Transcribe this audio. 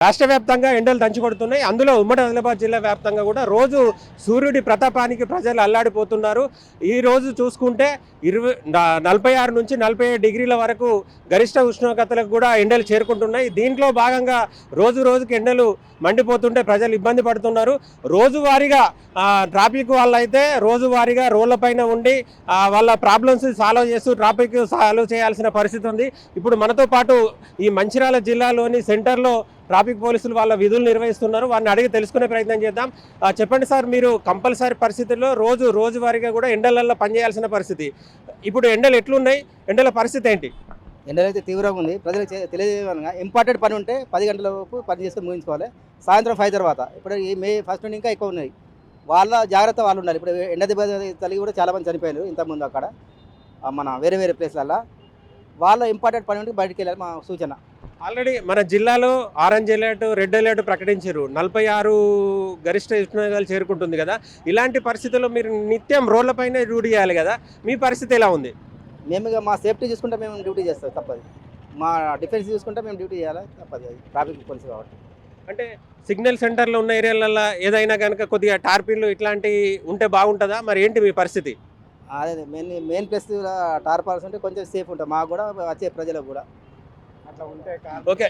రాష్ట్ర వ్యాప్తంగా ఎండలు దంచుకొడుతున్నాయి. అందులో ఉమ్మడి ఆదిలాబాద్ జిల్లా వ్యాప్తంగా కూడా రోజు సూర్యుడి ప్రతాపానికి ప్రజలు అల్లాడిపోతున్నారు. ఈ రోజు చూసుకుంటే 46 నుంచి 47 డిగ్రీల వరకు గరిష్ట ఉష్ణోగ్రతలకు కూడా ఎండలు చేరుకుంటున్నాయి. దీంట్లో భాగంగా రోజుకి ఎండలు మండిపోతుంటే ప్రజలు ఇబ్బంది పడుతున్నారు. రోజువారీగా ట్రాఫిక్ వాళ్ళైతే రోజువారీగా రోడ్లపైన ఉండి వాళ్ళ ప్రాబ్లమ్స్ సాల్వ్ చేస్తూ ట్రాఫిక్ సాల్వ్ చేయాల్సిన పరిస్థితి ఉంది. ఇప్పుడు మనతో పాటు ఈ మంచిర్యాల జిల్లాలోని సెంటర్లో ట్రాఫిక్ పోలీసులు వాళ్ళ విధులు నిర్వహిస్తున్నారు. వారిని అడిగి తెలుసుకునే ప్రయత్నం చేద్దాం. చెప్పండి సార్, మీరు కంపల్సరీ పరిస్థితుల్లో రోజువారీగా కూడా ఎండలలో పనిచేయాల్సిన పరిస్థితి. ఇప్పుడు ఎండలు ఎట్లున్నాయి? ఎండల పరిస్థితి ఏంటి? ఎండలు అయితే తీవ్రంగా ఉంది. ప్రజలకు తెలియజేయగా ఇంపార్టెంట్ పని ఉంటే 10 గంటల లోపు పని చేసుకొని ముగించుకోవాలి. సాయంత్రం 5 తర్వాత. ఇప్పుడు ఈ మే 1 నుండి ఇంకా ఎక్కువ ఉన్నాయి. వాళ్ళ జాగ్రత్త వాళ్ళు ఉండాలి. ఇప్పుడు ఎండ దెబ్బ తగిలి కూడా చాలామంది చనిపోయారు ఇంతకుముందు అక్కడ మన వేరే ప్లేస్లల్లో. వాళ్ళ ఇంపార్టెంట్ పని ఉంటే బయటికి వెళ్ళాలి మా సూచన. ఆల్రెడీ మన జిల్లాలో ఆరెంజ్ అలర్ట్, రెడ్ అలర్ట్ ప్రకటించారు. 46 గరిష్ట ఉష్ణోగ్రతలు చేరుకుంటుంది కదా. ఇలాంటి పరిస్థితుల్లో మీరు నిత్యం రోడ్లపైన డ్యూటీ చేయాలి కదా. మీ పరిస్థితి ఎలా ఉంది? మేము ఇక మా సేఫ్టీ చూసుకుంటే మేము డ్యూటీ చేస్తాం, తప్పదు. మా డిఫెన్స్ చూసుకుంటే మేము డ్యూటీ చేయాలి, తప్పదు. అది ట్రాఫిక్ పోలీసు కాబట్టి. అంటే సిగ్నల్ సెంటర్లో ఉన్న ఏరియాలలో ఏదైనా కనుక కొద్దిగా టార్పిన్లు ఇట్లాంటివి ఉంటే బాగుంటుందా? మరి ఏంటి మీ పరిస్థితి? అదే మెయిన్ ప్లేస్ టార్పాల్స్ ఉంటే కొంచెం సేఫ్ ఉంటుంది మాకు కూడా, వచ్చే ప్రజలకు కూడా. అట్లా ఉంటే ఓకే.